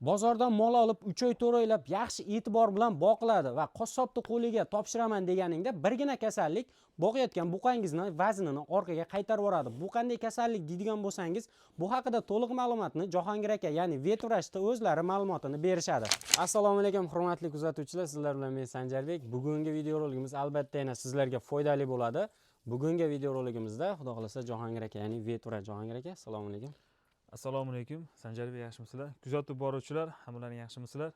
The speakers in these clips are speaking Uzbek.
Bozordan mol olib 3 oy 4 oylab yaxshi e'tibor bilan boqiladi va qassobni qo'liga topshiraman deganingda birgina kasallik boqayotgan buqangizni vaznini orqaga qaytarib yuboradi. Bu qanday kasallik deydigan bo'lsangiz, bu haqida to'liq ma'lumotni Jahongir aka, ya'ni vetvrachda o'zlari ma'lumotini berishadi. Assalomu alaykum hurmatli kuzatuvchilar, sizlar bilan men Sanjarbek. Bugungi videoroligimiz albatta yana sizlarga foydali bo'ladi. Bugungi videoroligimizda xudo xolasa Jahongir aka, ya'ni vetvrach Jahongir aka, assalomu alaykum. Assalomu alaykum, Sanjarbek, yaxshimisizlar? Kuzatib boruvchilar, hammalaring yaxshimisizlar?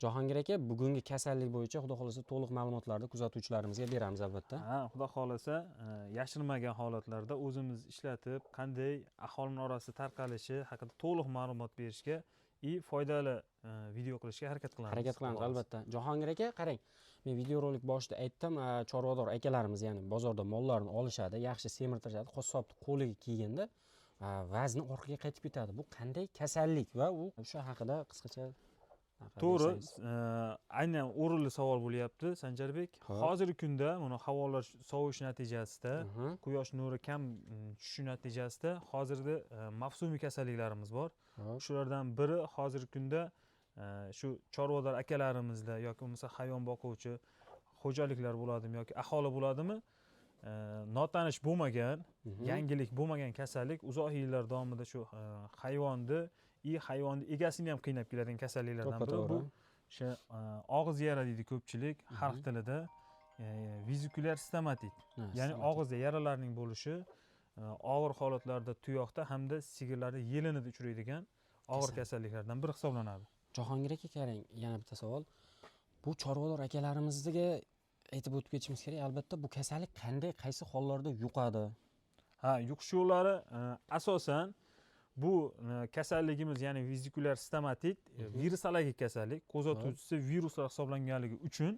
Jahongir aka, bugungi kasallik bo'yicha xudo xolasa to'liq ma'lumotlarni kuzatuvchilarimizga beramiz albatta. Xudo xolasa, yashirmagan holatlarda o'zimiz ishlatib, qanday aholining orasida tarqalishi haqida to'liq ma'lumot berishga foydali video qilishga harakat qilamiz. Albatta. Jahongir aka, qarang. Men videorolik boshida aytdim, chorvador akalarimiz, ya'ni bozorda mollarni olishadi, yaxshi semirtirishadi, qassobni qo'liga kiyganda vazni orqaga qaytib ketadi. Bu qanday kasallik va u o'sha haqida qisqacha to'g'ri, aynan o'rinli savol bo'lyapti, Sanjarbek. Hozirgi kunda mana havolar sovish natijasida, quyosh nuri kam tushishi natijasida hozirda mavsumiy kasalliklarimiz bor. Shulardan biri hozirgi kunda shu chorvador akalarimizda yoki bo'lmasa hayvon boquvchi xo'jaliklar bo'ladimi yoki aholi bo'ladimi, notanish bo'lmagan, yangilik bo'lmagan kasallik uzoq yillar davomida shu hayvonni egasini ham qiynab keladigan kasalliklardan biri. Bu o'sha og'iz yara deydi ko'pchilik xalq tilida, vizikulyar stomatit, ya'ni og'izda yaralarning bo'lishi, og'ir holatlarda tuyoqda hamda sigirlarda yelinida uchraydigan og'ir kasalliklardan biri hisoblanadi. Jahongir aka, qarang, yana bitta savol. Bu chorvador akalarimizga aytib o'tib ketishimiz kerak. Albatta, bu kasallik qanday, qaysi hollarda yuqadi? Yuqish yo'llari asosan bu kasalligimiz, ya'ni vizikulyar stomatit virusologik kasallik, qo'zg'atuvchisi viruslar hisoblanganligi uchun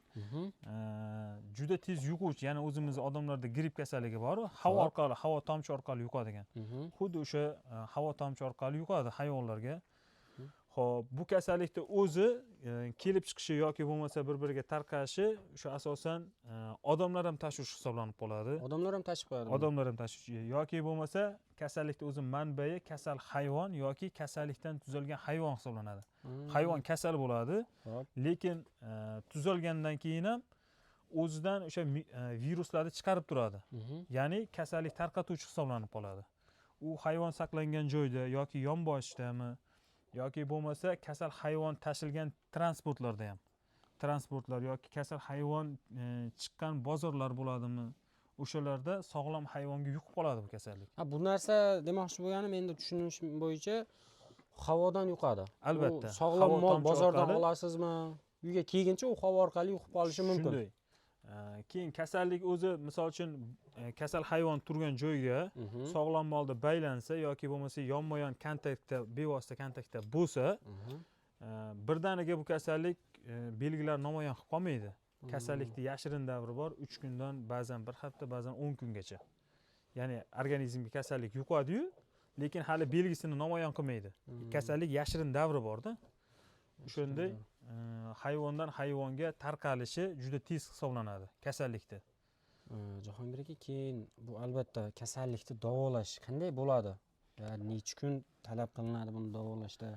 juda tez yuquvchi, ya'ni o'zimiz odamlarda gripp kasalligi bor, havo tomchi orqali yuqadigan. Xuddi o'sha havo tomchi orqali yuqadi hayvonlarga. Xo'p, bu kasallikda o'zi kelib chiqishi yoki bo'lmasa bir-biriga tarqashi o'sha asosan odamlar ham tashuvchi hisoblanib qoladi. Odamlar ham tashib qo'yadi. Odamlar ham tashuvchi yoki bo'lmasa kasallikda o'zi manbai kasal hayvon yoki kasallikdan tuzalgan hayvon hisoblanadi. Hayvon kasal bo'ladi, lekin tuzalgandan keyin ham o'zidan o'sha viruslarni chiqarib turadi. Ya'ni kasallik tarqatuvchi hisoblanib qoladi. U hayvon saqlangan joyda yoki yonboshdami yoki bo'lmasa kasal hayvon tashilgan transportlarda ham, transportlar yoki kasal hayvon chiqqan bozorlar bo'ladimi, o'shalarda sog'lom hayvonga yuqib qoladi bu kasallik. Bu narsa demoqchi bo'lganim, endi tushunishim bo'yicha havodan yuqadi. Albatta. Sog'lom mol bozordan olasizmi? Uyga kelguncha u havo orqali yuqib qolishi mumkin. Shunday. Keyin kasallik o'zi, misol uchun kasal hayvon turgan joyga sog'lom molda baylansa yoki bo'lmasa yonma-yon kontaktda, bevosita kontaktda bo'lsa, birdaniga bu kasallik belgilar namoyon qilib qolmaydi. Kasallikning yashirin davri bor, 3 kundan, ba'zan 1 hafta, ba'zan 10 kungacha. Ya'ni organizmga kasallik yuqadi-yu, lekin hali belgisini namoyon qilmaydi. Kasallik yashirin davri bor-da. O'shanda hayvondan hayvonga tarqalishi juda tez hisoblanadi kasallikda. Jahongir aka, keyin bu albatta kasallikni davolash qanday bo'ladi? Necha kun talab qilinadi buni davolashda?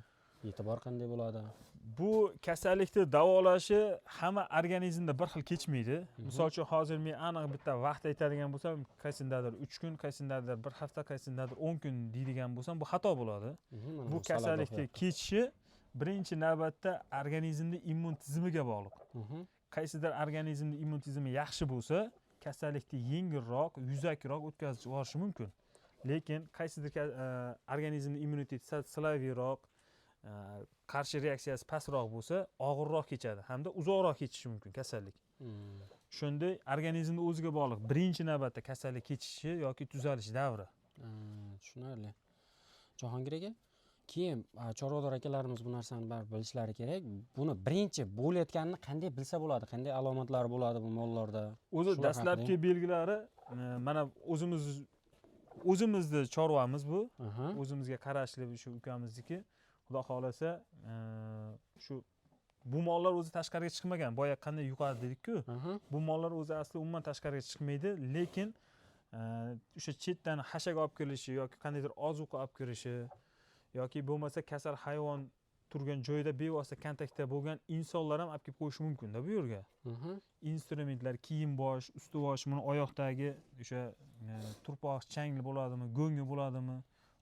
E'tibor qanday bo'ladi? Bu kasallikni davolashi hamma organizmda bir xil kechmaydi. Misol uchun hozir men aniq bitta vaqt aytadigan bo'lsam, qaysindadir 3 kun, qaysindadir 1 hafta, qaysindadir 10 kun deydigan bo'lsam, bu xato bo'ladi. Bu kasallikning kechishi birinchi navbatda organizmning immun tizimiga bog'liq. Qaysidir organizmning immun tizimi yaxshi bo'lsa, kasallikni yengilroq, yuzakroq o'tkazib yuborishi mumkin. Lekin qaysidir organizmning immuniteti silaviyroq, qarshi reaksiyasi pastroq bo'lsa, og'irroq kechadi hamda uzoqroq kechishi mumkin kasallik. Shunday organizmning o'ziga bog'liq birinchi navbatda kasallik kechishi yoki tuzalish davri. Tushunarli. Jahongir aka, keyin chorvador akalarimiz bu narsani baribir bilishlari kerak. Buni birinchi bo'layotganini qanday bilsa bo'ladi? Qanday alomatlari bo'ladi bu mollarda? O'zi dastlabki belgilari mana o'zimizni chorvamiz bu. O'zimizga qarashli shu ukamizniki. Xudo xolasa, shu bu mollar o'zi tashqariga chiqmagan. Boya qanday yuqadi dedik-ku. Bu mollar o'zi asli umuman tashqariga chiqmaydi, lekin o'sha chetdan hashaga olib kelishi yoki qandaydir ozuqa olib kirishi yoki bo'lmasa kasal hayvon turgan joyda bevosita kontaktda bo'lgan insonlar ham olib kelib qo'yishi mumkin-da bu yerga. Instrumentlar, kiyim bosh, usti bosh, buni oyoqdagi o'sha turpoq changli bo'ladimi, go'ngi bo'ladimi,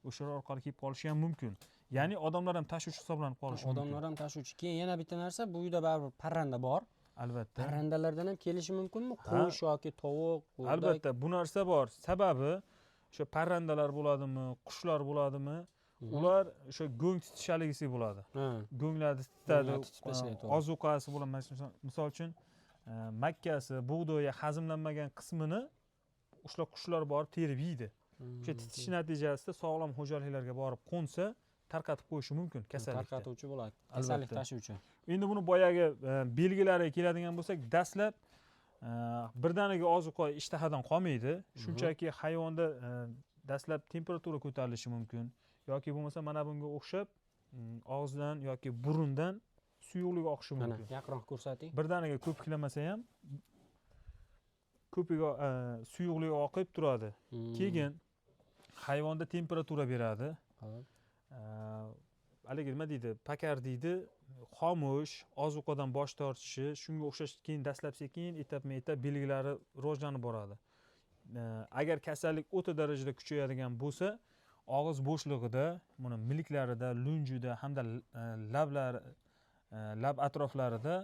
o'shalar orqali kelib qolishi ham mumkin. Ya'ni odamlar ham tashuvchi hisoblanib qolishi mumkin. Odamlar ham tashuvchi. Keyin yana bitta narsa, bu uyda baribir parranda bor. Albatta. Parrandalardan ham kelishi mumkinmi? Qo'sh yoki tovuq, o'rdak? Albatta, bu narsa bor. Sababi o'sha parrandalar bo'ladimi, qushlar bo'ladimi, ular o'sha go'ng titishaligisi bo'ladi. Go'nglarni titadi, ozuqasi bo'ladi. Misol uchun makkasi, bug'doyi hazmlanmagan qismini o'sha qushlar borib terib yeydi. O'sha titish natijasida sog'lom xo'jaliklarga borib qo'nsa, tarqatib qo'yishi mumkin kasallikni. Tarqatuvchi bo'ladi, kasallik tashuvchi. Endi buni boyagi belgilariga keladigan bo'lsak, dastlab birdaniga ozuqa ishtahadan qolmaydi. Shunchaki hayvonda dastlab temperatura ko'tarilishi mumkin yoki bo'lmasa mana bunga o'xshab og'izdan yoki burundan suyuqlik oqishi mumkin. Mana yaqinroq ko'rsating. Birdaniga ko'piklamasa ham ko'piga suyuqlik oqib turadi. Keyin hayvonda temperatura beradi. Haligi nima deydi, pakar deydi, xomush, ozuqadan bosh tortishi, shunga o'xshash keyin dastlab sekin etap-etap belgilari rivojlanib boradi. Agar kasallik o'ta darajada kuchayadigan bo'lsa, og'iz bo'shlig'ida, buni milklarida, lunjida hamda lab atroflarida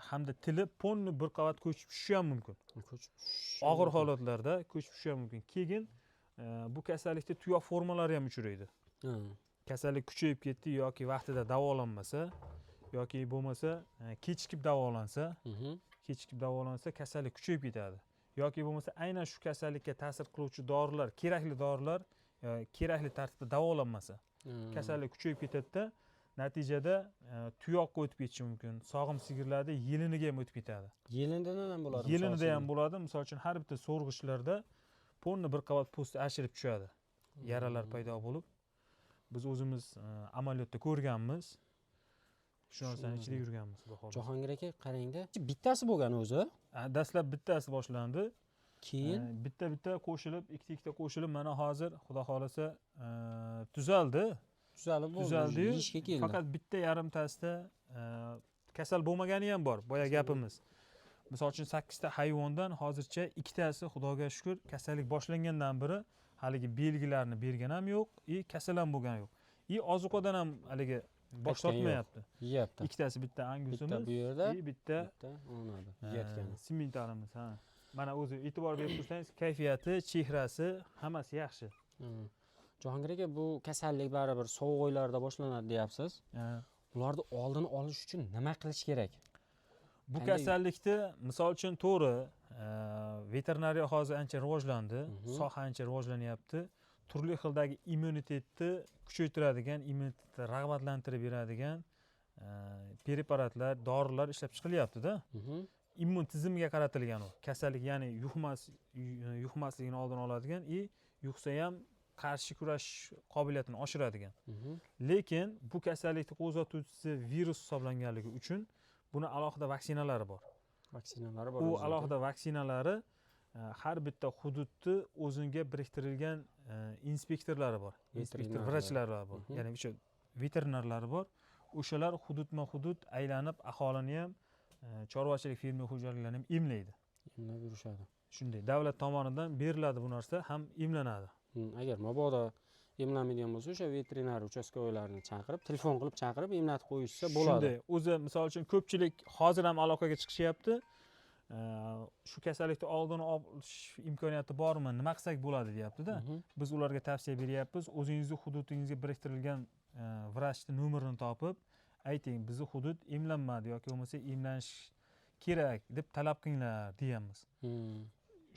hamda tili ponni bir qavat ko'chib tushishi ham mumkin. Og'ir holatlarda ko'chib tushishi ham mumkin. Keyin bu kasallikda tuyoq formalari ham uchraydi. Kasallik kuchayib ketdi yoki vaqtida davolanmasa yoki bo'lmasa kechikib davolansa kasallik kuchayib ketadi. Yoki bo'lmasa aynan shu kasallikka ta'sir qiluvchi dorilar, kerakli dorilar kerakli tartibda davolanmasa kasallik kuchayib ketadi-da, natijada tuyoqqa o'tib ketishi mumkin. Sog'im sigirlarda yeliniga ham o'tib ketadi. Yelindan ham bo'ladi. Yelinida ham bo'ladi. Misol uchun har bitta so'rg'ichlarda ponni bir qavat po'sti ashirib tushadi. Yaralar paydo bo'lib, biz o'zimiz amaliyotda ko'rganmiz. Shu narsani ichida yurganmiz bu holat. Jahongir aka, qarang-da. Bittasi bo'lgan o'zi. Dastlab bittasi boshlandi. Keyin bitta qo'shilib, ikkita qo'shilib, mana hozir xudo xolasa tuzaldi. Tuzaldi. Ishga keldi. Faqat bitta yarimtasida kasal bo'lmagani ham bor. Boya gapimiz. Misol uchun 8 ta hayvondan hozircha ikkitasi xudoga shukr kasallik boshlangandan beri haligi belgilarni bergan ham yo'q, kasal ham bo'lgani yo'q. Ozuqadan ham haligi bosh tortmayapti. Yeyapti. Ikkitasi bitta angusimiz, bitta bu yerda, bitta onadi. Yeyotgan. Simmentarimiz, ha. Mana o'zi e'tibor berib tursangiz, kayfiyati, chehrasi, hammasi yaxshi. Jahongir aka, bu kasallik baribir sovuq oylarda boshlanadi deyapsiz. Ularni oldini olish uchun nima qilish kerak? Bu kasallikni misol uchun to'g'ri, veterinariya hozir ancha rivojlandi, soha ancha rivojlanyapti. Turli xildagi immunitetni kuchaytiradigan, immunitetni rag'batlantirib beradigan preparatlar, dorilar ishlab chiqilyapti-da. Immun tizimiga qaratilgan u. Kasallik, ya'ni yuqmasligini oldini oladigan, yuqsa ham qarshi kurashish qobiliyatini oshiradigan. Lekin bu kasallikni qo'zg'atuvchisi virus hisoblanganligi uchun buni alohida vaksinalari bor. U alohida vaksinalari har bitta hududni o'ziga biriktirilgan inspektorlari bor. Inspektor vrachlari bor. Ya'ni o'sha veterinarlari bor. O'shalar hududma-hudud aylanib aholini ham chorvachilik fermer xo'jaliklarini ham emlaydi. Emlab yurishadi. Shunday davlat tomonidan beriladi bu narsa, ham emlanadi. Agar mabodo emlanmaydigan bo'lsa, o'sha veterinar uchastkovoylarni chaqirib, telefon qilib chaqirib emlatib qo'yishsa bo'ladi. Shunday. O'zi misol uchun ko'pchilik hozir ham aloqaga chiqishyapti. Shu kasallikni oldini olish imkoniyati bormi, nima qilsak bo'ladi deyapti-da. Biz ularga tavsiya beryapmiz. O'zingizning hududingizga biriktirilgan vrachning nomerini topib, ayting, bizning hudud emlanmadi yoki bo'lmasa emlanish kerak deb talab qilinglar deyamiz.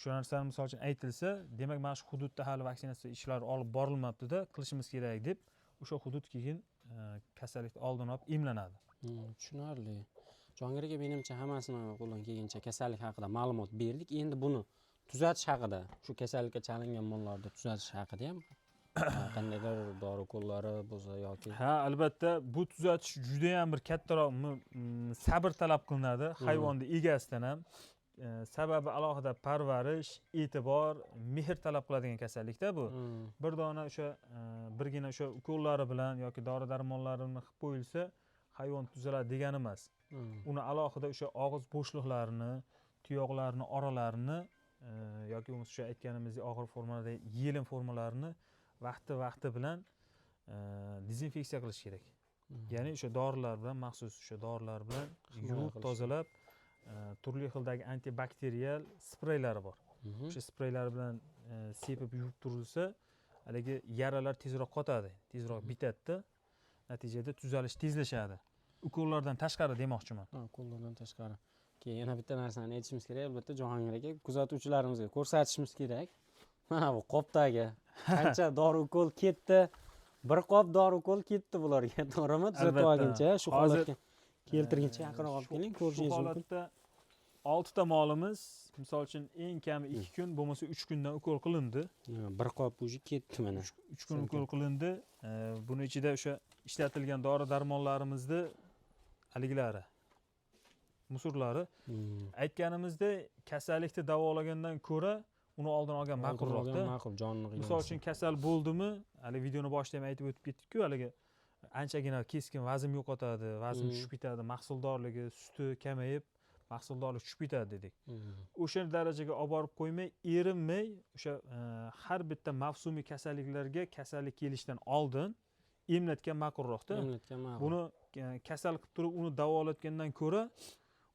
Shu narsani misol uchun aytilsa, demak mana shu hududda hali vaksinatsiya ishlari olib borilmabdi-da, qilishimiz kerak deb o'sha hudud keyin kasallikni oldini olib emlanadi. Tushunarli. Jahongir aka, menimcha hammasini qo'ldan kelgancha kasallik haqida ma'lumot berdik. Endi buni tuzatish haqida, shu kasallikka chalingan mollarni tuzatish haqida ham qandaydir dori qo'llari bo'lsa yoki albatta bu tuzatish juda ham bir kattaroq sabr talab qilinadi hayvonni egasidan ham. sababi alohida parvarish, e'tibor, mehr talab qiladigan kasallikda bu. Bir dona o'sha birgina o'sha ukollari bilan yoki dori darmonlarini qilib qo'yilsa hayvon tuzaladi degani emas. Uni alohida o'sha og'iz bo'shliqlarini, tuyoqlarni oralarini yoki bo'lmasa o'sha aytganimizdek og'ir formalardagi yelim formalarini vaqti bilan dezinfeksiya qilish kerak. Ya'ni o'sha dorilar bilan, maxsus o'sha dorilar bilan yuvib tozalab, turli xildagi antibakterial spreylari bor. O'sha spreylar bilan sepib yuvib turilsa, haligi yaralar tezroq qotadi, tezroq bitadi. Natijada tuzalish tezlashadi. Ukollardan tashqari demoqchiman. Ukollardan tashqari. Keyin yana bitta narsani aytishimiz kerak, albatta Jahongir aka, kuzatuvchilarimizga ko'rsatishimiz kerak. Mana bu qopdagi qancha dori ukol ketdi. Bir qop dori ukol ketdi bularga. To'g'rimi? Tuzatib olguncha, shu holatga keltirguncha yaqinroq olib keling, ko'rishingiz mumkin. Shu holatda 6 ta molimiz, misol uchun eng kami 2 kun, bo'lmasa 3 kundan ukol qilindi. Bir qop uji ketdi mana. 3 kun ukol qilindi. Buni ichida o'sha ishlatilgan dori darmonlarimizni haliglari musurlari aytganimizdek kasallikni davolagandan ko'ra uni oldin olgan ma'qulroqda. Ma'qul, jonini qiymas. Misol uchun kasal bo'ldimi, hali videoni boshida ham aytib o'tib ketdik-ku, haligi anchagina keskin vazn yo'qotadi, vazn tushib ketadi, mahsuldorligi, suti kamayib, mahsuldorlik tushib ketadi dedik. O'sha darajaga olib borib qo'ymay, erinmay, o'sha har bitta mavsumiy kasalliklarga kasallik kelishdan oldin emlatgan ma'qulroqda. Emlatgan ma'qul. Buni kasal qilib turib uni davolatgandan ko'ra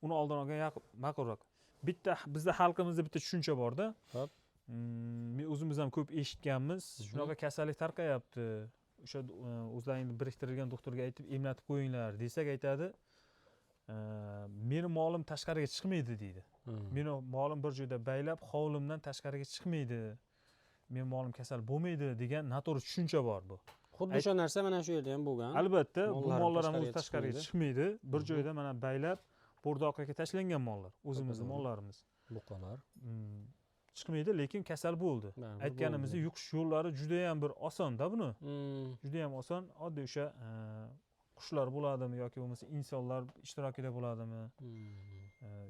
uni oldin olgan ma'qulroq. Bitta bizda xalqimizda bitta tushuncha borda. Xo'p. Men o'zimiz ham ko'p eshitganmiz. Shunaqa kasallik tarqayapti. O'sha o'zlaringni biriktirilgan doktorga aytib emlatib qo'yinglar desak aytadi. Meni molim tashqariga chiqmaydi deydi. Meni molim bir joyda baylab, hovlimdan tashqariga chiqmaydi. Men molim kasal bo'lmaydi degan noto'g'ri tushuncha bor bu. Xuddi o'sha narsa mana shu yerda ham bo'lgan. Albatta, bu mollar ham o'zi tashqariga chiqmaydi. Bir joyda mana baylab, bo'rdoqqa tashlangan mollar, o'zimizning mollarimiz. Buqalar. Chiqmaydi, lekin kasal bo'ldi. Aytganimizdek, yuqish yo'llari juda ham bir oson-da buni. Juda ham oson. Oddiy o'sha qushlar bo'ladimi yoki bo'lmasa insonlar ishtirokida bo'ladimi?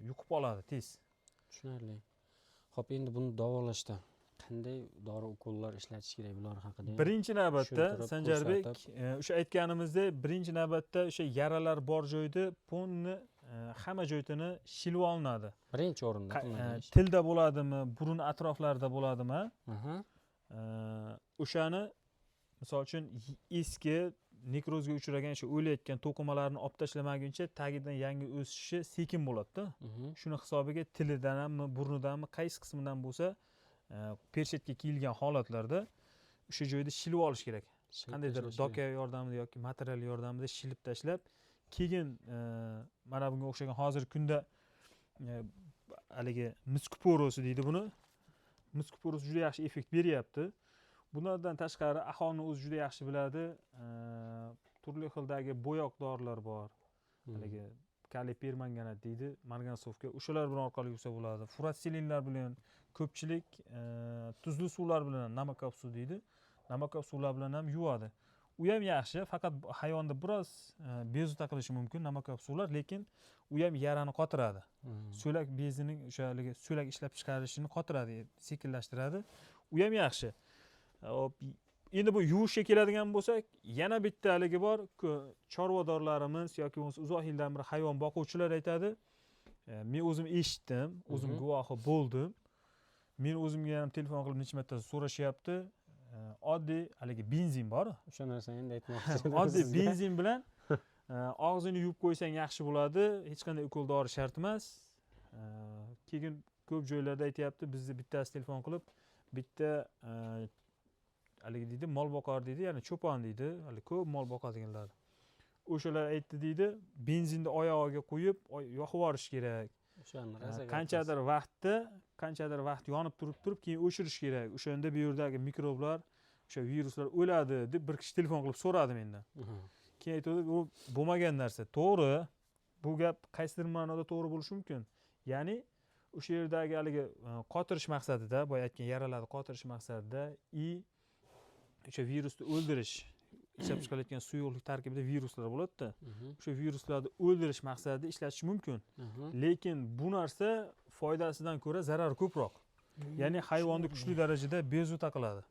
Yuqib oladi tez. Tushunarli. Xo'p, endi buni davolashda qanday dori ukollar ishlatish kerak bular haqida? Birinchi navbatda Sanjarbek, o'sha aytganimizdek, birinchi navbatda o'sha yaralar bor joyda ponni hamma joyini shilib olinadi. Birinchi o'rinda tilda bo'ladimi, burun atroflarida bo'ladimi? O'shani misol uchun eski nekrozga uchragan o'sha o'layotgan to'qimalarni olib tashlamaguncha tagidan yangi o'sishi sekin bo'ladi-da. Shuni hisobiga tilidanmi, burnidanmi, qaysi qismidan bo'lsa, pershetga kiyilgan holatlarda o'sha joyda shilib olish kerak. Qandaydir doka yordamida yoki material yordamida shilib tashlab, keyin mana bunga o'xshagan hozirgi kunda haligi miskuporosi deydi buni. Miskuporosi juda yaxshi effekt beryapti. Bundan tashqari aholini o'zi juda yaxshi biladi. Turli xildagi bo'yoq dorilar bor. Haligi kaliy permanganat deydi, margansovka. O'shalar bilan orqali yuvsa bo'ladi. Furatselinlar bilan ko'pchilik tuzli suvlar bilan namakov suv deydi. Namakov suvlar bilan ham yuvadi. U ham yaxshi, faqat hayvonda biroz bezovta qilishi mumkin namakov suvlar, lekin u ham yarani qotiradi. So'lak bezining o'sha haligi so'lak ishlab chiqarishini qotiradi, sekinlashtiradi. U ham yaxshi. Endi bu yuvishga keladigan bo'lsak, yana bitta haligi bor, chorvadorlarimiz yoki bo'lmasa uzoq yildan beri hayvon boquvchilar aytadi. Men o'zim eshitdim, o'zim guvohi bo'ldim. Men o'zimga ham telefon qilib necha marta so'rashyapti. Oddiy haligi benzin bor. O'sha narsani endi aytmoqchi. Oddiy benzin bilan og'zini yuvib qo'ysang yaxshi bo'ladi. Hech qanday ukol dori shart emas. Keyin ko'p joylarda aytayapti, bizni bittasi telefon qilib, bitta haligi deydi, mol boqar deydi, ya'ni cho'pon deydi, hali ko'p mol boqadiganlar. O'shalar aytdi deydi, benzinni oyog'iga qo'yib, yoqib yuborish kerak. Qanchadir vaqt yonib turib, keyin o'chirish kerak. O'shanda bu yerdagi mikroblar, o'sha viruslar o'ladi deb bir kishi telefon qilib so'radi mendan. Keyin aytdi, bu bo'lmagan narsa. To'g'ri, bu gap qaysidir ma'noda to'g'ri bo'lishi mumkin. Ya'ni o'sha yerdagi haligi qotirish maqsadida, boya aytgan yaralarni qotirish maqsadida o'sha virusni o'ldirish, ishlab chiqarilayotgan suyuqlik tarkibida viruslar bo'ladi-da. O'sha viruslarni o'ldirish maqsadida ishlatish mumkin. Lekin bu narsa foydasidan ko'ra zarari ko'proq. Ya'ni hayvonni kuchli darajada bezovta qiladi.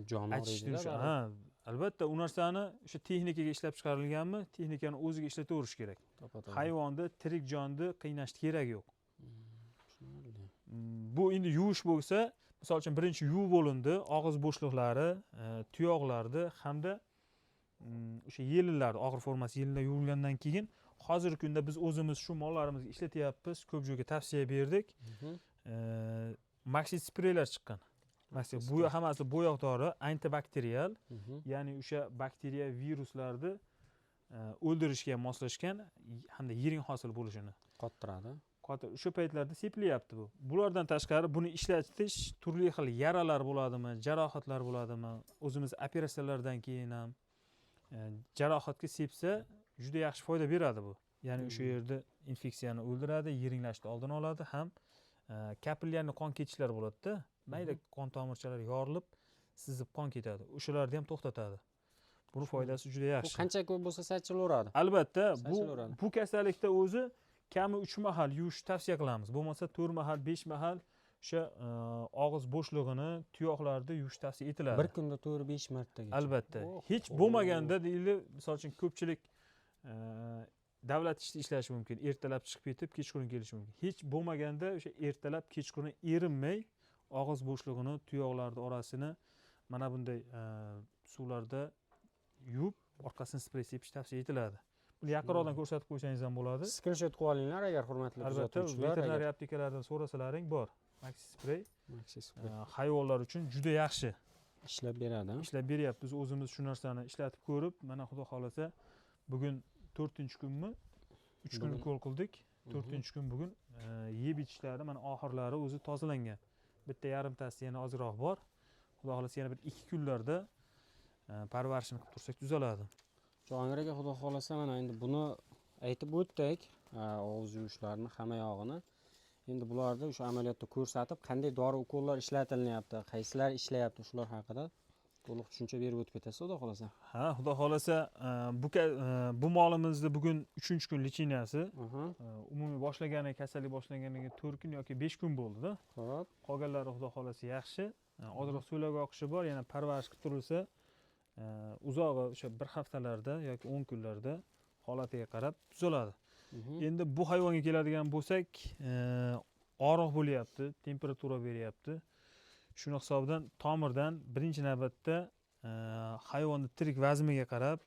Jonivor Aytishdi edi-da, o'sha. baribir. Ha, albatta u narsani o'sha texnikaga ishlab chiqarilganmi, texnikani o'ziga ishlataverish kerak. To'ppa-to'g'ri. Hayvonni, tirik jonni qiynashni keragi yo'q. Tushunarli. Bu endi yuvish bo'lsa, misol uchun birinchi yuvib bo'lindi, og'iz bo'shliqlari, tuyoqlarni hamda o'sha yelinlarni, og'ir formasi yelinlar yuvilgandan keyin hozirgi kunda biz o'zimiz shu mollarimizga ishlatyapmiz, ko'p joyga tavsiya berdik. Maxi spreylar chiqqan. Bu hammasi bo'yoqdori, antibakterial, ya'ni o'sha bakteriya, viruslarni o'ldirishga moslashgan hamda yiring hosil bo'lishini Qottiradi. O'sha paytlarda sepilyapti bu. Bulardan tashqari buni ishlatish turli xil yaralar bo'ladimi, jarohatlar bo'ladimi, o'zimiz operatsiyalardan keyin ham jarohatga sepsa juda yaxshi foyda beradi bu. Ya'ni o'sha yerda infeksiyani o'ldiradi, yiringlashni oldini oladi, ham kapillyarni qon ketishlar bo'ladi-da. Mayda qon tomirchalari yorilib, sizib qon ketadi. O'shalarni ham to'xtatadi. Buni foydasi juda Bu yaxshi. qancha ko'p bo'lsa sachilaveradi. Albatta, Sachilaveradi. bu kasallikda o'zi kami 3 mahal yuvish tavsiya qilamiz. Bo'lmasa 4 mahal, 5 mahal o'sha og'iz bo'shlig'ini, tuyoqlarni yuvish tavsiya etiladi. Bir kunda 4-5 martagacha. Albatta. Hech bo'lmaganda deyli, misol uchun ko'pchilik davlat ishida ishlashi mumkin. Ertalab chiqib ketib, kechqurun kelishi mumkin. Hech bo'lmaganda o'sha ertalab, kechqurun erinmay og'iz bo'shlig'ini, tuyoqlarni orasini mana bunday suvlarda yuvib, orqasini sprey sepish tavsiya etiladi. Buni yaqinroqdan ko'rsatib qo'ysangiz ham bo'ladi. Screenshot qilib olinglar agar hurmatli Albatta, kuzatuvchilar. veterinariya aptekalardan so'rasalaring bor. Maxi sprey Maxi spray hayvonlar uchun juda yaxshi ishlab beradi. ishlab beryapti. Biz o'zimiz shu narsani ishlatib ko'rib, mana xudo xolasa bugun 4-kunmi? 3 kun ukol qildik. 4-kun bugun yeb ichishlari mana oxirlari o'zi tozalangan. Bitta yarimtasi yana ozroq bor. Xudo xolasa yana bir 2 kunlarda parvarishini qilib tursak tuzaladi. Jahongir aka, xudo xolasa mana endi buni aytib o'tdik, og'iz yuvishlarni hamma yog'ini. Endi bularda o'sha amaliyotda ko'rsatib, qanday dori ukollar ishlatilyapti, qaysilar ishlayapti, shular haqida to'liq tushuncha berib o'tib ketasiz, xudo xolasa. Ha, xudo xolasa bu molimizni bugun 3-kun lichiniyasi. Umumiy boshlaganiga, kasallik boshlanganiga 4 kun yoki 5 kun bo'ldi-da. Xo'p. Qolganlari xudo xolasa yaxshi. Ozroq so'laga oqishi bor, yana parvarish qilib turilsa, uzog'i o'sha 1 haftalarda yoki 10 kunlarda holatiga qarab tuzaladi. Endi bu hayvonga keladigan bo'lsak, og'riq bo'lyapti, temperatura beryapti. Shuni hisobidan tomirdan birinchi navbatda hayvonni tirik vazniga qarab,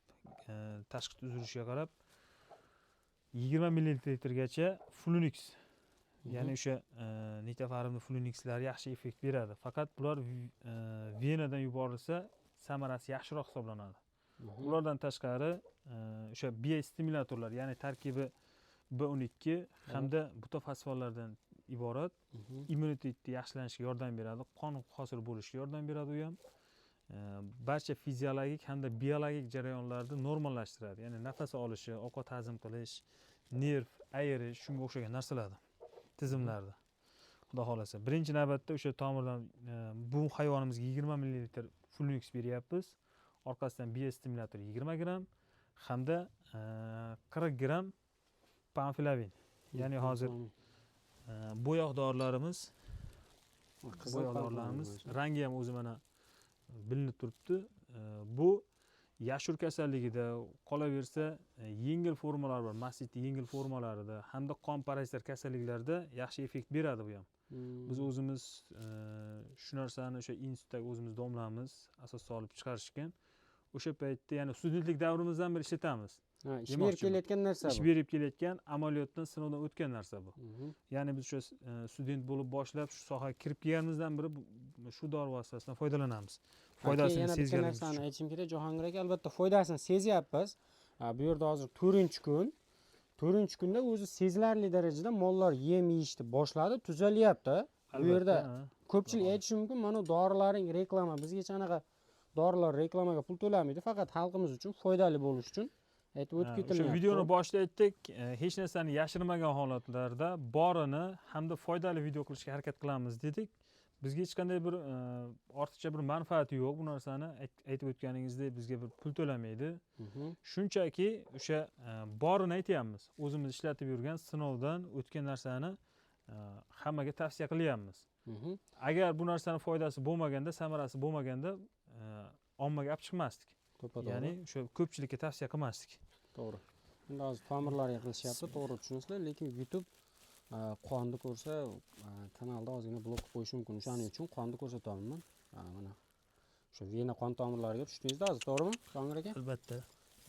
tashqi tuzilishiga qarab 20 ml-gacha Flunix, ya'ni o'sha nitafarimni Flunixlar yaxshi effekt beradi. Faqat bular venadan yuborilsa samarasi yaxshiroq hisoblanadi. Ulardan tashqari o'sha biostimulyatorlar, ya'ni tarkibi B12 hamda butafosfollardan iborat immunitetni yaxshilanishiga yordam beradi, qon hosil bo'lishiga yordam beradi u ham. Barcha fiziologik hamda biologik jarayonlarni normallashtiradi. Ya'ni nafas olishi, ovqat hazm qilish, nerv ayirish, shunga o'xshagan narsalarni tizimlarda. Xudo xolasa, birinchi navbatda o'sha tomirdan bu hayvonimizga 20 ml Flunix beryapmiz. Orqasidan biostimulyator 20 gram hamda 40 gram Pamfilavin. Ya'ni hozir bo'yoq dorilarimiz, rangi ham o'zi mana bilinib turibdi. Bu yashur kasalligida, qolaversa yengil formalar bor, mastitni yengil formalarida hamda qon parazitlar kasalliklarda yaxshi effekt beradi bu ham. Biz o'zimiz shu narsani o'sha institutdagi o'zimiz domlamiz asos solib chiqarishgan. O'sha paytda, ya'ni studentlik davrimizdan beri ishlatamiz. Ish berib kelayotgan narsa bu. Ish berib kelayotgan, amaliyotdan, sinovdan o'tgan narsa bu. Ya'ni biz o'sha student bo'lib boshlab shu sohaga kirib kelganimizdan beri shu dori vositasidan foydalanamiz. Foydasini sezganimiz uchun. Yana bitta narsani aytishim kerak, Jahongir aka, albatta foydasini sezyapmiz. Bu yerda hozir 4-kun. 4-kunda o'zi sezilarli darajada mollar yem yeyishni boshladi, tuzalyapti. Bu yerda ko'pchilik aytishi mumkin, mana dorilaring reklama, bizgacha anaqa dorilar reklamaga pul to'lamaydi, faqat xalqimiz uchun foydali bo'lish uchun aytib o'tib ketilgan. O'sha videoni boshida aytdik, hech narsani yashirmagan holatlarda borini hamda foydali video qilishga harakat qilamiz dedik. Bizga hech qanday bir ortiqcha bir manfaati yo'q bu narsani aytib o'tganingizdek, bizga bir pul to'lamaydi. Shunchaki o'sha borini aytyapmiz. O'zimiz ishlatib yurgan sinovdan o'tgan narsani hammaga tavsiya qilyapmiz. Mhm. Agar bu narsani foydasi bo'lmaganda, samarasi bo'lmaganda ommaga olib chiqmasdik. To'ppa-to'g'ri. Ya'ni o'sha ko'pchilikka tavsiya qilmasdik. To'g'ri. Endi hozir tomirlarga qilishyapti, to'g'ri tushunasizlar, lekin YouTube qonni ko'rsa, kanalda ozgina blok qo'yish mumkin. O'shaning uchun qonni ko'rsatolmayman. Mana o'sha vena qon tomirlariga tushdingizda hozir, to'g'rimi? Jahongir aka? Albatta.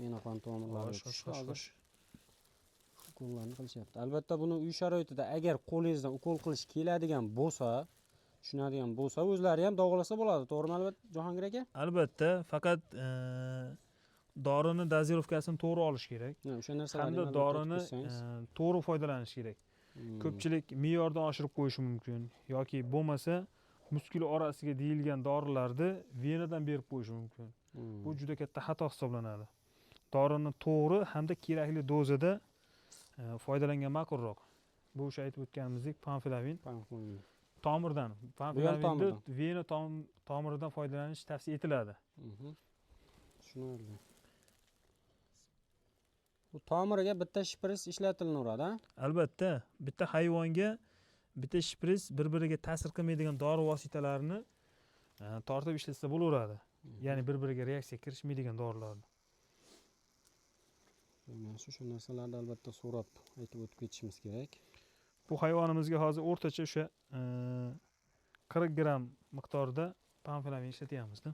Vena qon tomirlariga tushdi. Hozir Xo'sh. ukollarni qilishyapti. Albatta buni uy sharoitida agar qo'lingizdan ukol qilish keladigan bo'lsa, tushunadigan bo'lsa, o'zlari ham davolasa bo'ladi, to'g'rimi albatta Jahongir aka? Albatta, faqat dorini dozirovkasini to'g'ri olish kerak. O'sha narsalarni Hamda dorini to'g'ri foydalanish kerak. Ko'pchilik me'yordan oshirib qo'yishi mumkin yoki bo'lmasa muskul orasiga deyilgan dorilarni venadan berib qo'yishi mumkin. Bu juda katta xato hisoblanadi. Dorini to'g'ri hamda kerakli dozada foydalangan ma'qulroq. Bu o'sha aytib o'tganimizdek panfilavin tomirdan, panfilavinni vena tomiridan foydalanish tavsiya etiladi. Tushunarli. Bu tomiriga bitta shpris ishlatilaveradi, ha? Albatta, bitta hayvonga bitta shpris bir-biriga ta'sir qilmaydigan dori vositalarini tortib ishlatsa bo'laveradi. Ya'ni bir-biriga reaksiya kirishmaydigan dorilarni. Mana shu narsalarni albatta so'rab aytib o'tib ketishimiz kerak. Bu hayvonimizga hozir o'rtacha o'sha 40 gram miqdorda panfilavin ishlatyapmiz-da.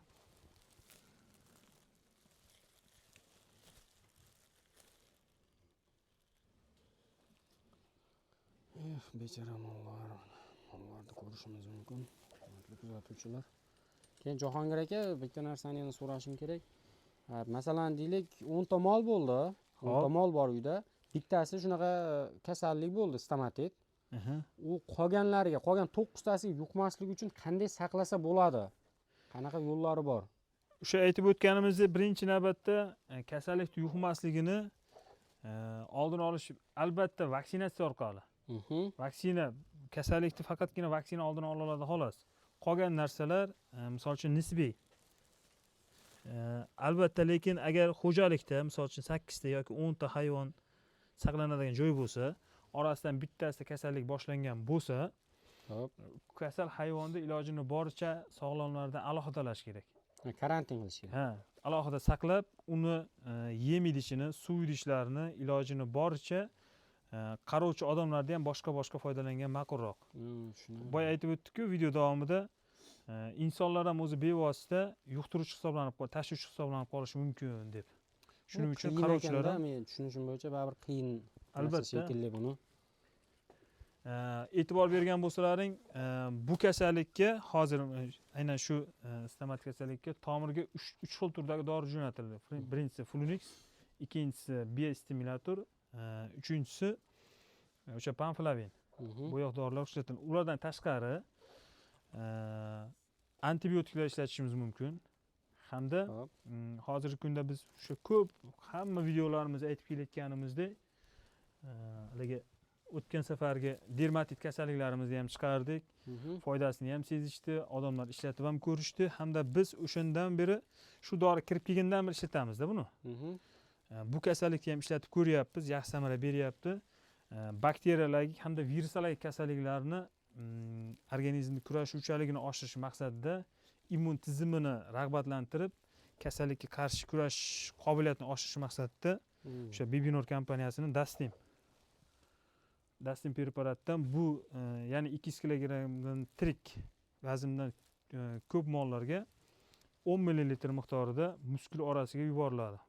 Bechara mollarni ko'rishimiz mumkin. Hurmatli kuzatuvchilar. Keyin Jahongir aka, bitta narsani yana so'rashim kerak. Masalan, deylik, 10 ta mol bo'ldi. 10 ta mol bor uyda. Bittasi shunaqa kasallik bo'ldi, stomatit. U qolganlariga, qolgan 9 tasiga yuqmaslik uchun qanday saqlasa bo'ladi? Qanaqa yo'llari bor? O'sha aytib o'tganimizdek, birinchi navbatda kasallikni yuqmasligini oldini olish albatta vaksinatsiya orqali. Vaksina, kasallikni faqatgina vaksina oldini ola oladi xolos. Qolgan narsalar misol uchun nisbiy. Albatta, lekin agar xo'jalikda misol uchun 8 ta yoki 10 ta hayvon saqlanadigan joy bo'lsa, orasidan bittasida kasallik boshlangan bo'lsa, kasal hayvonni ilojini boricha sog'lomlardan alohidalash kerak. Karantin qilish kerak. Alohida saqlab, uni yem idishini, suv idishlarini ilojini boricha qarovchi odamlarda ham boshqa foydalangan ma'qulroq. Boya aytib o'tdik-ku video davomida, insonlar ham o'zi bevosita yuqtiruvchi hisoblanib qolib, tashuvchi hisoblanib qolishi mumkin deb. Shuning uchun qarovchilar ham, men tushunishim bo'yicha baribir qiyin albatta shekilli buni. E'tibor bergan bo'lsalaring, bu kasallikka hozir aynan shu stomatik kasallikka tomirga 3 xil turdagi dori jo'natildi. Birinchisi Flunix, ikkinchisi biostimulator, uchinchisi o'sha panfilavin. Bu yoq dorilar ishlatiladi. Ulardan tashqari antibiotiklar ishlatishimiz mumkin. Hamda hozirgi kunda biz o'sha ko'p hamma videolarimizda aytib kelayotganimizdek, haligi o'tgan safargi dermatit kasalliklarimizni ham chiqardik. Foydasini ham sezishdi, odamlar ishlatib ham ko'rishdi, hamda biz o'shandan beri shu dori kirib kelgandan beri ishlatamiz-da buni. Bu kasallikni ham ishlatib ko'ryapmiz, yaxshi samara beryapti. Bakteriyalarga hamda viruslarga kasalliklarni organizmni kurashuvchaligini oshirish maqsadida immun tizimini rag'batlantirib, kasallikka qarshi kurashish qobiliyatini oshirish maqsadida o'sha Bibinor kompaniyasining Dastin preparatdan bu, ya'ni 200 kilogrammdan tirik vazndan ko'p mollarga 10 ml miqdorida muskul orasiga yuboriladi.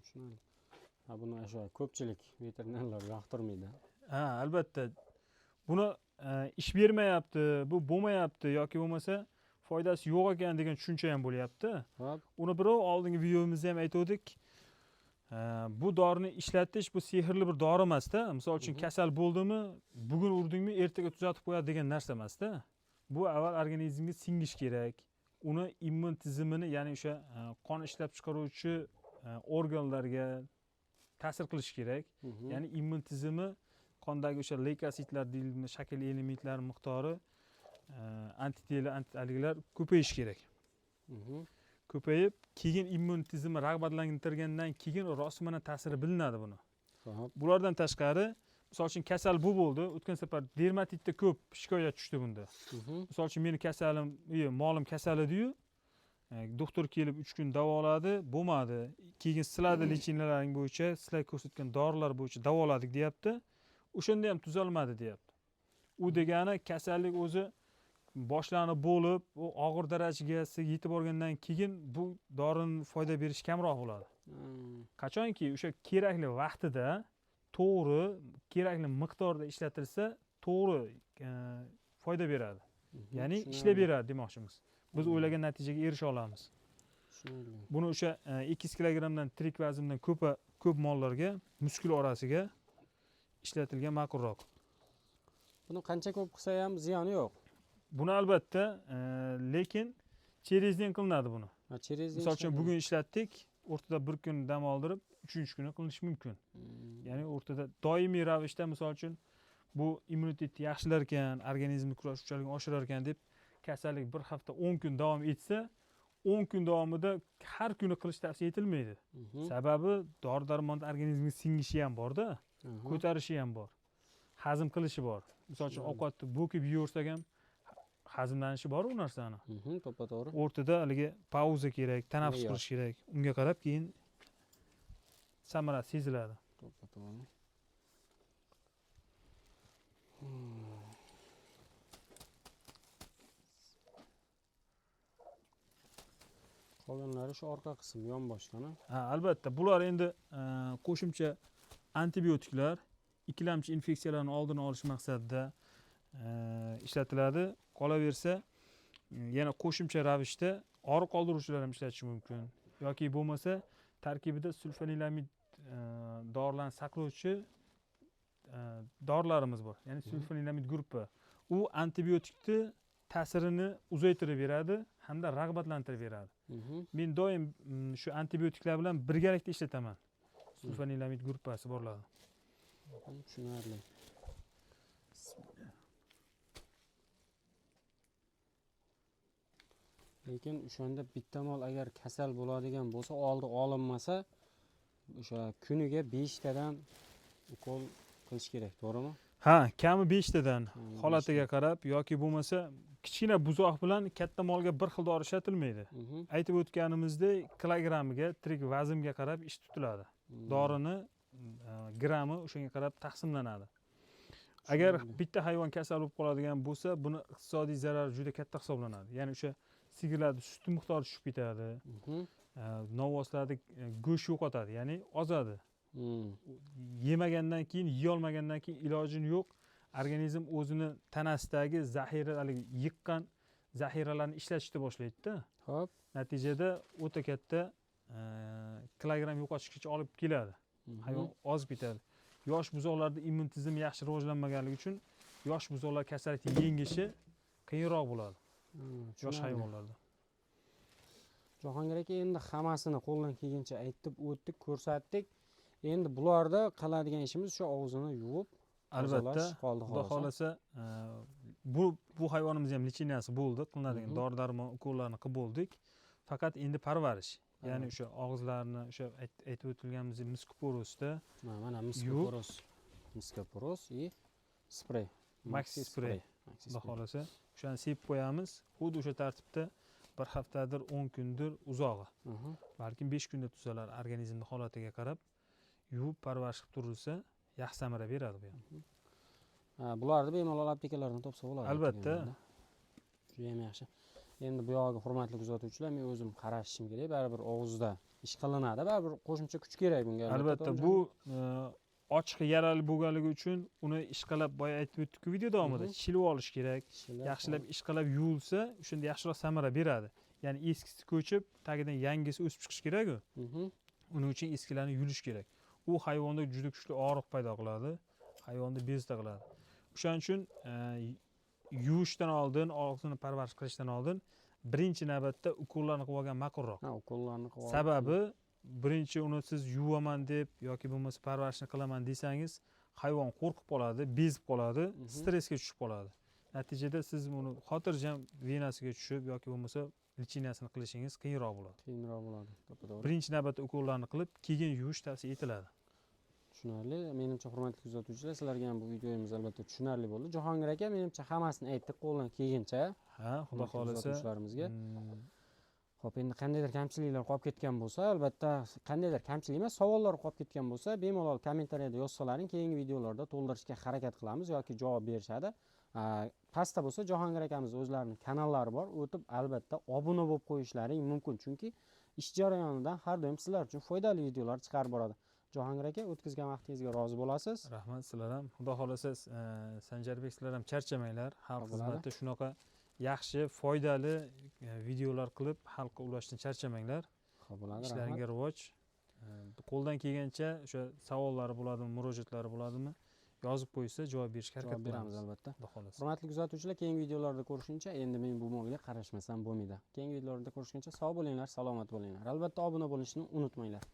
Tushunarli. Buni o'sha ko'pchilik veterinarlar yoqtirmaydi. Albatta. Buni ish bermayapti, bu bo'lmayapti yoki bo'lmasa foydasi yo'q ekan degan tushuncha ham bo'lyapti. Uni birov oldingi videomizda ham aytdik. Bu dorini ishlatish bu sehrli bir dori emas-da. Misol uchun kasal bo'ldimi, bugun urdingmi, ertaga tuzatib qo'yadi degan narsa emas-da. Bu avval organizmga singish kerak. Uni immun tizimini, ya'ni o'sha qon ishlab chiqaruvchi organlarga ta'sir qilish kerak. Ya'ni immun tizimi qondagi o'sha leykositlar deyilgan shakl elementlar miqdori antitanalar ko'payishi kerak. Ko'payib, keyin immun tizimi rag'batlantirgandan keyin rostmana ta'siri bilinadi buni. Bulardan tashqari misol uchun kasal bu bo'ldi. O'tgan safar dermatitda ko'p shikoyat tushdi bunda. Misol uchun meni kasalim, molim kasal edi-yu, doktor kelib 3 kun davoladi, bo'lmadi. Keyin sizlarning lechinalaring bo'yicha, sizlar ko'rsatgan dorilar bo'yicha davoladik deyapti. O'shanda ham tuzalmadi deyapti. U degani kasallik o'zi boshlanib bo'lib, u og'ir darajaga yetib borgandan keyin bu dorining foyda berishi kamroq bo'ladi. Qachonki o'sha kerakli vaqtida, to'g'ri, kerakli miqdorda ishlatilsa, to'g'ri foyda beradi. Ya'ni ishlab beradi demoqchimiz. Biz o'ylagan natijaga erisha olamiz. Buni o'sha 2 kilogramdan tirik vazndan ko'p mollarga, muskul orasiga ishlatilgan ma'qulroq. Buni qancha ko'p qilsa ham ziyoni yo'q. Buni albatta, lekin cherezden qilinadi buni. Misol uchun bugun ishlatdik, o'rtada bir kun dam oldirib, 3-kuni qilinish mumkin. Ya'ni o'rtada doimiy ravishda misol uchun bu immunitetni yaxshilar ekan, organizmni kurash kuchligini oshirar ekan deb kasallik bir hafta 10 kun davom etsa, 10 kun davomida har kuni qilish tavsiya etilmaydi. Sababi dori-darmonda organizmga singishi ham bor-da, ko'tarishi ham bor. Hazm qilishi bor. Misol uchun ovqatni bo'kib yeyorsak ham hazmlanishi bor u narsani. To'g'ri. O'rtada haligi pauza kerak, tanaffus qilish kerak. Unga qarab keyin samara seziladi. To'g'ri. Qolganlari shu orqa qism, yonboshgani. Albatta, bular endi qo'shimcha antibiotiklar, ikkilamchi infeksiyalarning oldini olish maqsadida ishlatiladi. Qolaversa, yana qo'shimcha ravishda og'riq qoldiruvchilar ham ishlatish mumkin. Yoki bo'lmasa, tarkibida sulfanilamid dorilarni saqlovchi dorilarimiz bor. Ya'ni sulfanilamid guruhi. U antibiotikni ta'sirini uzaytirib beradi hamda rag'batlantirib beradi. Men doim shu antibiotiklar bilan birgalikda ishlataman. Sulfanilamid guruhi borladi. Tushunarli. Lekin o'shanda bitta mol agar kasal bo'ladigan bo'lsa, oldi olinmasa, o'sha kuniga 5 tadan ukol qilish kerak, to'g'rimi? Kami 5 tadan holatiga qarab yoki bo'lmasa kichkina buzoq bilan katta molga bir xil dori ishlatilmaydi. Aytib o'tganimizdek, kilogrammiga, tirik vaznga qarab ish tutiladi. Dorini grammi o'shanga qarab taqsimlanadi. Agar bitta hayvon kasal bo'lib qoladigan bo'lsa, buni iqtisodiy zarar juda katta hisoblanadi. Ya'ni o'sha sigirlarda sut miqdori tushib ketadi. Novvoslarda go'sht yo'qotadi, ya'ni ozadi. Yemagandan keyin, yeyolmagandan keyin ilojini yo'q. Organizm o'zini tanasidagi yiqqan zahiralarni ishlatishni boshlaydi-da. Xo'p. Natijada o'ta katta kilogramm yo'qotishgacha olib keladi. Hayvon ozib ketadi. Yosh buzoqlarda immun tizimi yaxshi rivojlanmaganligi uchun yosh buzoqlar kasallikni yengishi qiyinroq bo'ladi. Yosh hayvonlarda. Jahongir aka, endi hammasini qo'ldan kelgancha aytib o'tdik, ko'rsatdik. Endi bularda qiladigan ishimiz shu og'zini yuvib, albatta, xudo xolasa, bu hayvonimiz ham lichiniyasi bo'ldi, qilinadigan dori-darmon ukollarni qilib bo'ldik. Faqat endi parvarish, ya'ni o'sha og'izlarni, o'sha aytib o'tilganimizdek miskoporosda, mana miskoporos и sprey, maxi sprey. Xudo xolasa, o'shani sepib qo'yamiz. Xuddi o'sha tartibda bir haftadir, 10 kundir uzog'i. Balkim 5 kunda tuzalar, organizmning holatiga qarab yuvib parvarish qilib turilsa, yaxshi samara beradi bu ham. Bularni bemalol aptekalardan topsa bo'ladi. Albatta. Juda ham yaxshi. Endi bu yog'iga hurmatli kuzatuvchilar, men o'zim qarashim kerak, baribir og'izda ish qilinadi, baribir qo'shimcha kuch kerak bunga. Albatta, bu ochiq yarali bo'lganligi uchun uni ishqalab, boya aytib o'tdik-ku video davomida, shilib olish kerak. Yaxshilab ishqalab yuvilsa, o'shanda yaxshiroq samara beradi. Ya'ni eskisi ko'chib, tagidan yangisi o'sib chiqish kerak-ku. Uning uchun eskilarni yuvish kerak. U hayvonda juda kuchli og'riq paydo qiladi, hayvonni bezovta qiladi. O'shaning uchun yuvishdan oldin, og'zini parvarish qilishdan oldin birinchi navbatda ukollarni qilib olgan ma'qulroq. Ukollarni qilib olgan. Sababi birinchi uni siz yuvaman deb yoki bo'lmasa parvarishni qilaman desangiz, hayvon qo'rqib qoladi, bezib qoladi, stressga tushib qoladi. Natijada siz uni xotirjam venasiga tushib yoki bo'lmasa lichiniyasini qilishingiz qiyinroq bo'ladi. Qiyinroq bo'ladi. Birinchi navbatda ukollarni qilib, keyin yuvish tavsiya etiladi. Tushunarli. Menimcha hurmatli kuzatuvchilar, sizlarga ham bu videomiz albatta tushunarli bo'ldi. Jahongir aka menimcha hammasini aytdik qo'ldan kelgancha. Ha, xudo xohlasa. Kuzatuvchilarimizga. Xo'p, endi qandaydir kamchiliklar qolib ketgan bo'lsa, albatta qandaydir kamchilik emas, savollar qolib ketgan bo'lsa, bemalol kommentariyada yozsalaring, keyingi videolarda to'ldirishga harakat qilamiz yoki javob berishadi. Pastda bo'lsa Jahongir akamiz o'zlarining kanallari bor, o'tib albatta obuna bo'lib qo'yishlaring mumkin, chunki ish jarayonidan har doim sizlar uchun foydali videolar chiqarib boradi. Jahongir aka, o'tkazgan vaqtingizga rozi bo'lasiz? Rahmat, sizlar ham. Xudo xohlasa, Sanjarbek sizlar ham charchamanglar. Xalq xizmati shunaqa yaxshi, foydali videolar qilib xalqqa ulashishdan charchamanglar. Xo'p, bo'ladi. Ishlaringga rivoj. Qo'ldan kelgancha o'sha savollari bo'ladimi, murojaatlari bo'ladimi, yozib qo'ysa javob berishga harakat Javob beramiz albatta. Xudo xohlasa. Hurmatli kuzatuvchilar, keyingi videolarda ko'rishguncha endi men bu molga qarashmasam bo'lmaydi. Keyingi videolarda ko'rishguncha sog' bo'linglar, salomat bo'linglar. Albatta obuna bo'lishni unutmanglar.